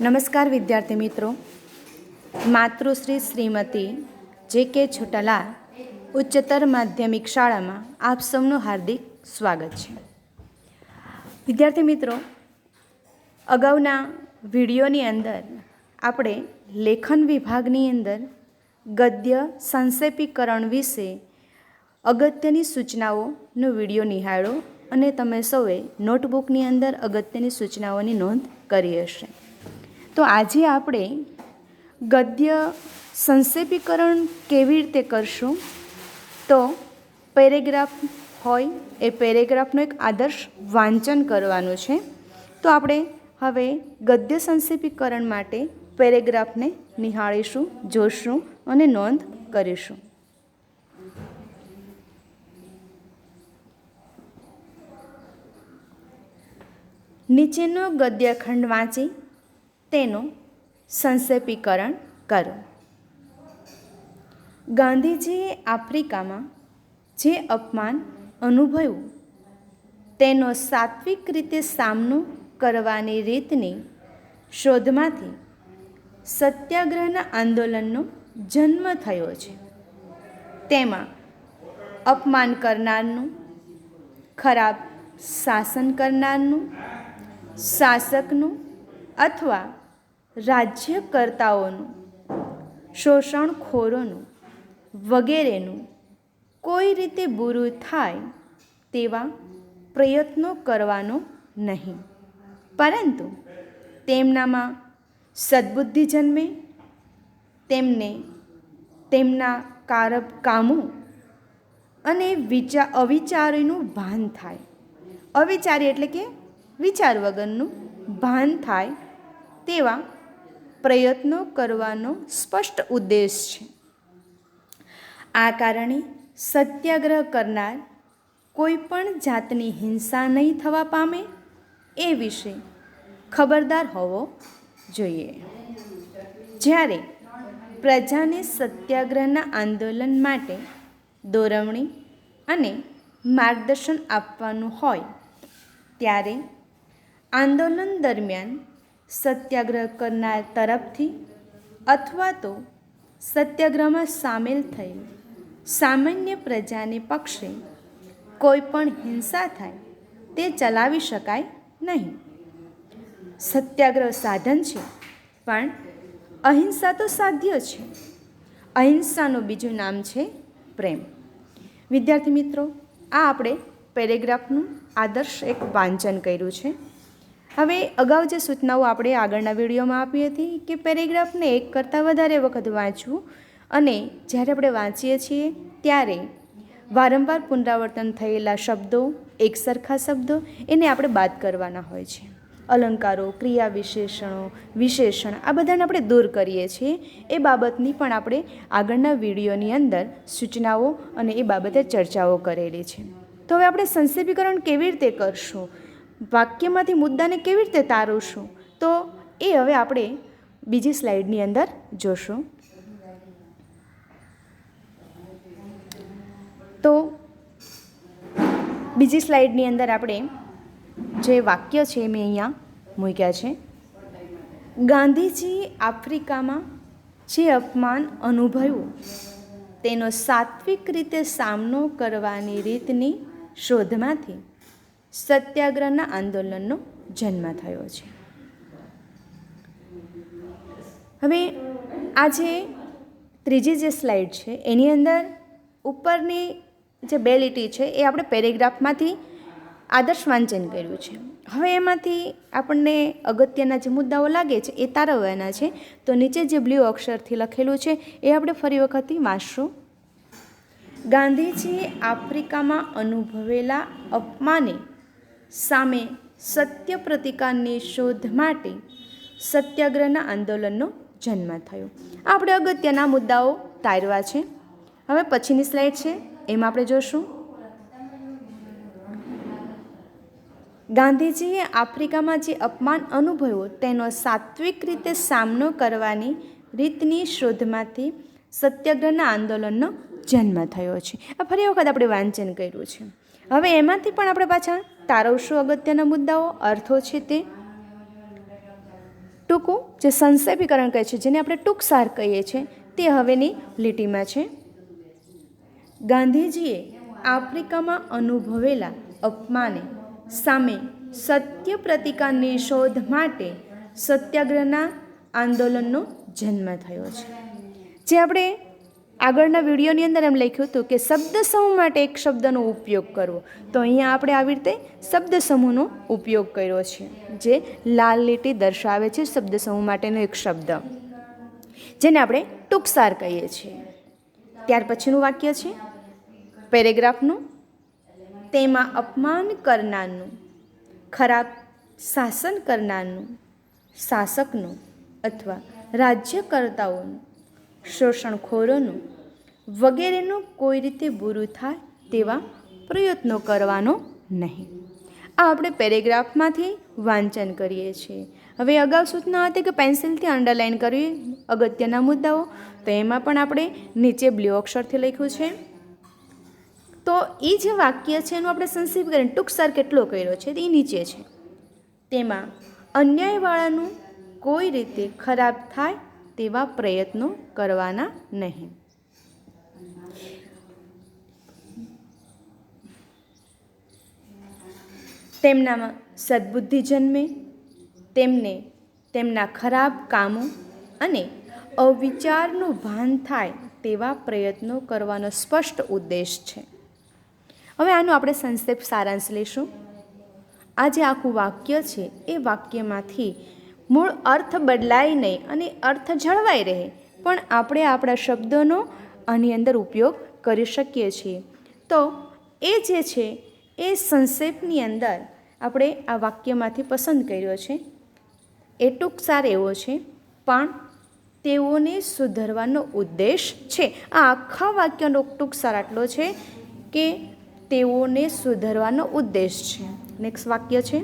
નમસ્કાર વિદ્યાર્થી મિત્રો, માતૃશ્રી શ્રીમતી જે.કે. છોટાલાલ ઉચ્ચતર માધ્યમિક શાળામાં આપ સૌનું હાર્દિક સ્વાગત છે. વિદ્યાર્થી મિત્રો, અગાઉના વિડીયોની અંદર આપણે લેખન વિભાગની અંદર ગદ્ય સંક્ષેપીકરણ વિશે અગત્યની સૂચનાઓનો વિડીયો નિહાળ્યો અને તમે સૌએ નોટબુકની અંદર અગત્યની સૂચનાઓની નોંધ કરી હશે. તો આજે આપણે ગદ્ય સંક્ષેપીકરણ કેવી રીતે કરશું, તો પેરેગ્રાફ હોય એ પેરેગ્રાફનું એક આદર્શ વાંચન કરવાનું છે. તો આપણે હવે ગદ્ય સંક્ષેપીકરણ માટે પેરેગ્રાફને નિહાળીશું, જોશું અને નોંધ કરીશું. નીચેનો ગદ્યખંડ વાંચી તેનું સંક્ષેપીકરણ કરો. ગાંધીજીએ આફ્રિકામાં જે અપમાન અનુભવ્યું તેનો સાત્વિક રીતે સામનો કરવાની રીતની શોધમાંથી સત્યાગ્રહના આંદોલનનો જન્મ થયો છે. તેમાં અપમાન કરનારનું, ખરાબ શાસન કરનારનું, શાસકનું અથવા રાજ્યકર્તાઓનું, શોષણખોરોનું વગેરેનું કોઈ રીતે બુરું થાય તેવા પ્રયત્નો કરવાનો નહીં, પરંતુ તેમનામાં સદ્બુદ્ધિ જન્મે, તેમને તેમના કામો અને અવિચારીનું ભાન થાય. અવિચારી એટલે કે વિચાર વગરનું ભાન થાય તેવા પ્રયત્નો કરવાનો સ્પષ્ટ ઉદ્દેશ છે. આ કારણે સત્યાગ્રહ કરનાર કોઈ પણ જાતની હિંસા નહીં થવા પામે એ વિશે ખબરદાર હોવો જોઈએ. જ્યારે પ્રજાને સત્યાગ્રહના આંદોલન માટે દોરવણી અને માર્ગદર્શન આપવાનું હોય ત્યારે આંદોલન દરમિયાન સત્યાગ્રહ કરનાર તરફથી અથવા તો સત્યાગ્રહમાં સામેલ થયેલ સામાન્ય પ્રજાને પક્ષે કોઈ પણ હિંસા થાય તે ચલાવી શકાય નહીં. સત્યાગ્રહ સાધન છે, પણ અહિંસા તો સાધ્ય છે. અહિંસાનું બીજું નામ છે પ્રેમ. વિદ્યાર્થી મિત્રો, આ આપણે પેરેગ્રાફનું આદર્શ એક વાંચન કર્યું છે. હવે અગાઉ જે સૂચનાઓ આપણે આગળના વિડીયોમાં આપી હતી કે પેરેગ્રાફને એક કરતાં વધારે વખત વાંચવું અને જ્યારે આપણે વાંચીએ છીએ ત્યારે વારંવાર પુનરાવર્તન થયેલા શબ્દો, એકસરખા શબ્દો એને આપણે બાદ કરવાના હોય છે. અલંકારો, ક્રિયા વિશેષણો, વિશેષણ આ બધાને આપણે દૂર કરીએ છીએ. એ બાબતની પણ આપણે આગળના વિડીયોની અંદર સૂચનાઓ અને એ બાબતે ચર્ચાઓ કરેલી છે. તો હવે આપણે સંક્ષેપીકરણ કેવી રીતે કરશું, વાક્યમાંથી મુદ્દાને કેવી રીતે તારવશું, તો એ હવે આપણે બીજી સ્લાઇડની અંદર જોશું. તો બીજી સ્લાઇડની અંદર આપણે જે વાક્ય છે મેં અહીંયા મૂક્યા છે. ગાંધીજીએ આફ્રિકામાં જે અપમાન અનુભવ્યું તેનો સાત્વિક રીતે સામનો કરવાની રીતની શોધમાંથી સત્યાગ્રહના આંદોલનનો જન્મ થયો છે. હવે આ જે ત્રીજી જે સ્લાઇડ છે એની અંદર ઉપરની જે બે લીટી છે એ આપણે પેરેગ્રાફમાંથી આદર્શ વાંચન કર્યું છે. હવે એમાંથી આપણને અગત્યના જે મુદ્દાઓ લાગે છે એ તારવવાના છે. તો નીચે જે બ્લુ અક્ષરથી લખેલું છે એ આપણે ફરી વખતથી વાંચશું. ગાંધીજીએ આફ્રિકામાં અનુભવેલા અપમાને સામે સત્ય પ્રતિકારની શોધ માટે સત્યાગ્રહના આંદોલનનો જન્મ થયો. આપણે અગત્યના મુદ્દાઓ તારવા છે. હવે પછીની સ્લાઇડ છે એમાં આપણે જોશું. ગાંધીજીએ આફ્રિકામાં જે અપમાન અનુભવ્યું તેનો સાત્વિક રીતે સામનો કરવાની રીતની શોધમાંથી સત્યાગ્રહના આંદોલનનો જન્મ થયો છે. આ ફરી વખત આપણે વાંચન કર્યું છે. હવે એમાંથી પણ આપણે પાછા તારવશું અગત્યના મુદ્દાઓ, અર્થો છે તે. ટૂંકું જે સંક્ષેપીકરણ કહે છે, જેને આપણે ટૂંકસાર કહીએ છીએ, તે હવેની લીટીમાં છે. ગાંધીજીએ આફ્રિકામાં અનુભવેલા અપમાને સામે સત્ય પ્રતિકારની શોધ માટે સત્યાગ્રહના આંદોલનનો જન્મ થયો છે. જે આપણે આગળના વિડીયોની અંદર એમ લખ્યું હતું કે શબ્દ સમૂહ માટે એક શબ્દનો ઉપયોગ કરવો, તો અહીંયા આપણે આવી રીતે શબ્દ સમૂહનો ઉપયોગ કર્યો છે, જે લાલ લીટી દર્શાવે છે શબ્દ સમૂહ માટેનો એક શબ્દ, જેને આપણે ટૂંકસાર કહીએ છીએ. ત્યાર પછીનું વાક્ય છે પેરેગ્રાફનું. તેમાં અપમાન કરનારનું, ખરાબ શાસન કરનારનું, શાસકનું અથવા રાજ્યકર્તાઓનું, શોષણખોરોનું વગેરેનું કોઈ રીતે બુરું થાય તેવા પ્રયત્નો કરવાનો નહીં. આ આપણે પેરેગ્રાફમાંથી વાંચન કરીએ છીએ. હવે અગાઉ સૂચના હતી કે પેન્સિલથી અંડરલાઇન કરવી અગત્યના મુદ્દાઓ, તો એમાં પણ આપણે નીચે બ્લુ અક્ષરથી લખ્યું છે. તો એ જે વાક્ય છે એનું આપણે સંક્ષિપ્ત કરીને ટૂંકસાર કેટલો કર્યો છે તે નીચે છે. તેમાં અન્યાયવાળાનું કોઈ રીતે ખરાબ થાય તેવા પ્રયત્નો કરવાના નહીં. તેમનામાં સદ્બુદ્ધિ જન્મે, તેમને તેમના ખરાબ કામો અને અવિચારનું ભાન થાય તેવા પ્રયત્નો કરવાનો સ્પષ્ટ ઉદ્દેશ છે. હવે આનું આપણે સંક્ષેપ સારાંશ લઈશું. આ જે આખું વાક્ય છે એ વાક્યમાંથી મૂળ અર્થ બદલાય નહીં અને અર્થ જળવાઈ રહે, પણ આપણે આપણા શબ્દોનો આની અંદર ઉપયોગ કરી શકીએ છીએ. તો એ જે છે એ સંક્ષેપની અંદર આપણે આ વાક્યમાંથી પસંદ કર્યો છે. એ ટૂંકસાર એવો છે, પણ તેઓને સુધારવાનો ઉદ્દેશ છે. આ આખા વાક્યનો ટૂંકસાર આટલો છે કે તેઓને સુધારવાનો ઉદ્દેશ છે. નેક્સ્ટ વાક્ય છે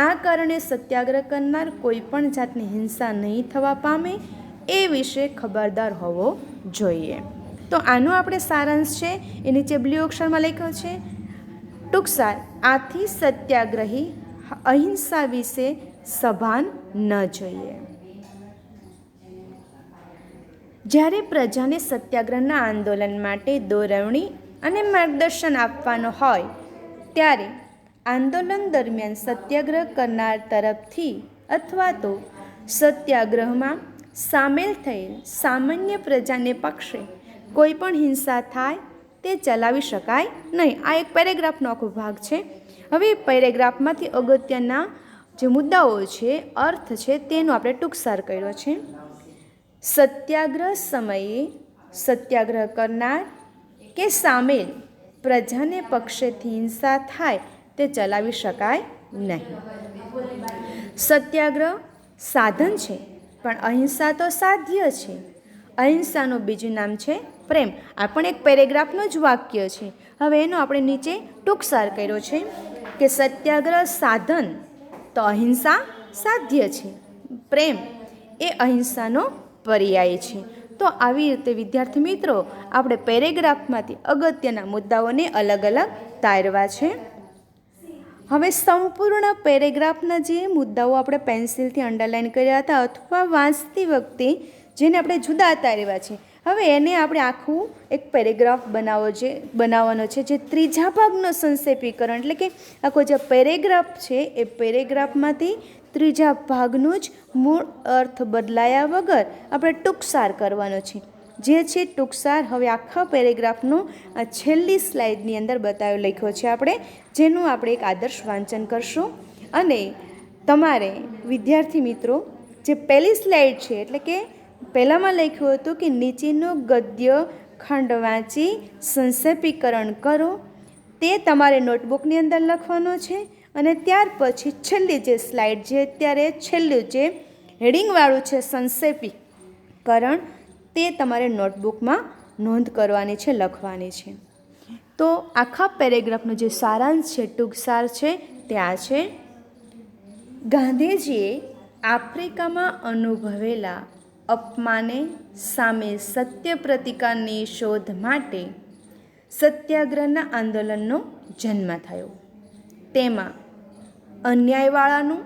આ કારણે સત્યાગ્રહ કરનાર કોઈ પણ જાતની હિંસા નહીં થવા પામે એ વિશે ખબરદાર હોવો જોઈએ. તો આનો આપણે સારાંશ છે એ નીચે બ્લુ અક્ષરમાં લખ્યો છે. ટૂંકસાર, આથી સત્યાગ્રહી અહિંસા વિશે સભાન ન જોઈએ. જ્યારે પ્રજાને સત્યાગ્રહના આંદોલન માટે દોરવણી અને માર્ગદર્શન આપવાનો હોય ત્યારે આંદોલન દરમિયાન સત્યાગ્રહ કરનાર તરફથી અથવા તો સત્યાગ્રહમાં સામેલ થયેલ સામાન્ય પ્રજાને પક્ષે કોઈ પણ હિંસા થાય તે ચલાવી શકાય નહીં. આ એક પેરેગ્રાફનો આખો ભાગ છે. હવે પેરેગ્રાફમાંથી અગત્યના જે મુદ્દાઓ છે, અર્થ છે, તેનો આપણે ટૂંકસાર કર્યો છે. સત્યાગ્રહ સમયે સત્યાગ્રહ કરનાર કે સામેલ પ્રજાને પક્ષેથી હિંસા થાય તે ચલાવી શકાય નહીં. સત્યાગ્રહ સાધન છે, પણ અહિંસા તો સાધ્ય છે. અહિંસાનું બીજું નામ છે પ્રેમ. આ પણ એક પેરેગ્રાફનું જ વાક્ય છે. હવે એનો આપણે નીચે ટૂંકસાર કર્યો છે કે સત્યાગ્રહ સાધન તો અહિંસા સાધ્ય છે, પ્રેમ એ અહિંસાનો પર્યાય છે. તો આવી રીતે વિદ્યાર્થી મિત્રો આપણે પેરેગ્રાફમાંથી અગત્યના મુદ્દાઓને અલગ અલગ તારવા છે. હવે સંપૂર્ણ પેરેગ્રાફના જે મુદ્દાઓ આપણે પેન્સિલથી અંડરલાઇન કર્યા હતા અથવા વાંચતી વખતે જેને આપણે જુદા તારવા છે, હવે એને આપણે આખું એક પેરેગ્રાફ બનાવવાનો છે, જે ત્રીજા ભાગનો સંક્ષેપીકરણ, એટલે કે આખો જે પેરેગ્રાફ છે એ પેરેગ્રાફમાંથી ત્રીજા ભાગનું જ મૂળ અર્થ બદલાયા વગર આપણે ટૂંકસાર કરવાનો છે. જે છે ટૂંકસાર હવે આખા પેરેગ્રાફનો આ છેલ્લી સ્લાઇડની અંદર બતાવી લખ્યો છે આપણે, જેનું આપણે એક આદર્શ વાંચન કરશું. અને તમારે વિદ્યાર્થી મિત્રો જે પહેલી સ્લાઇડ છે, એટલે કે પહેલાંમાં લખ્યું હતું કે નીચેનો ગદ્ય ખંડ વાંચી સંક્ષેપીકરણ કરો, તે તમારે નોટબુકની અંદર લખવાનો છે. અને ત્યાર પછી છેલ્લી જે સ્લાઇડ, જે અત્યારે છેલ્લું જે હેડિંગવાળું છે સંક્ષેપીકરણ, તે તમારે નોટબુકમાં નોંધ કરવાની છે, લખવાની છે. તો આખા પેરેગ્રાફનો જે સારાંશ છે, ટૂંકસાર છે, તે આ છે. ગાંધીજીએ આફ્રિકામાં અનુભવેલા અપમાને સામે સત્ય પ્રતિકારની શોધ માટે સત્યાગ્રહના આંદોલનનો જન્મ થયો. તેમાં અન્યાયવાળાનું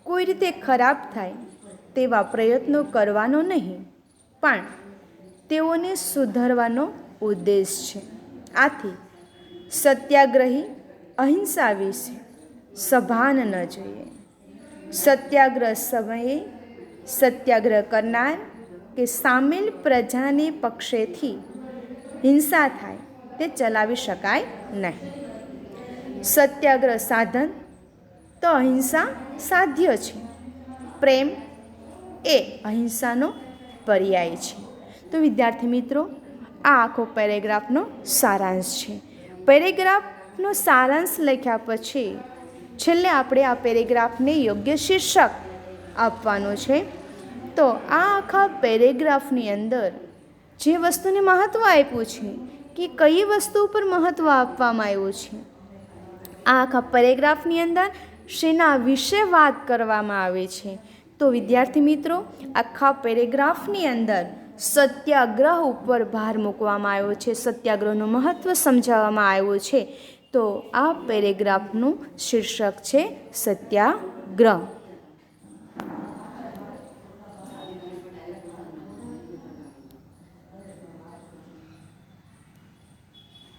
કોઈ રીતે ખરાબ થાય તેવા પ્રયત્નો કરવાનો નહીં, પણ તેઓને સુધારવાનો ઉદ્દેશ છે. આથી સત્યાગ્રહી અહિંસા વિશે સભાન ન જોઈએ. સત્યાગ્રહ સમયે સત્યાગ્રહ કરનાર કે સામેલ પ્રજાને પક્ષેથી હિંસા થાય તે ચલાવી શકાય નહીં. સત્યાગ્રહ સાધન તો અહિંસા સાધ્ય છે. પ્રેમ એ અહિંસાનો પર્યાય છે. તો વિદ્યાર્થી મિત્રો, આ આખો પેરેગ્રાફનો સારાંશ છે. પેરેગ્રાફનો સારાંશ લખ્યા પછી છેલ્લે આપણે આ પેરેગ્રાફને યોગ્ય શીર્ષક આપવાનું છે. તો આ આખા પેરેગ્રાફની અંદર જે વસ્તુને મહત્ત્વ આપ્યું છે કે કઈ વસ્તુ ઉપર મહત્ત્વ આપવામાં આવ્યું છે, આ આખા પેરેગ્રાફની અંદર શેના વિશે વાત કરવામાં આવે છે. તો વિદ્યાર્થી મિત્રો, આખા પેરેગ્રાફની અંદર સત્યાગ્રહ ઉપર ભાર મૂકવામાં આવ્યો છે, સત્યાગ્રહનું મહત્ત્વ સમજાવવામાં આવ્યું છે. તો આ પેરેગ્રાફનું શીર્ષક છે સત્યાગ્રહ.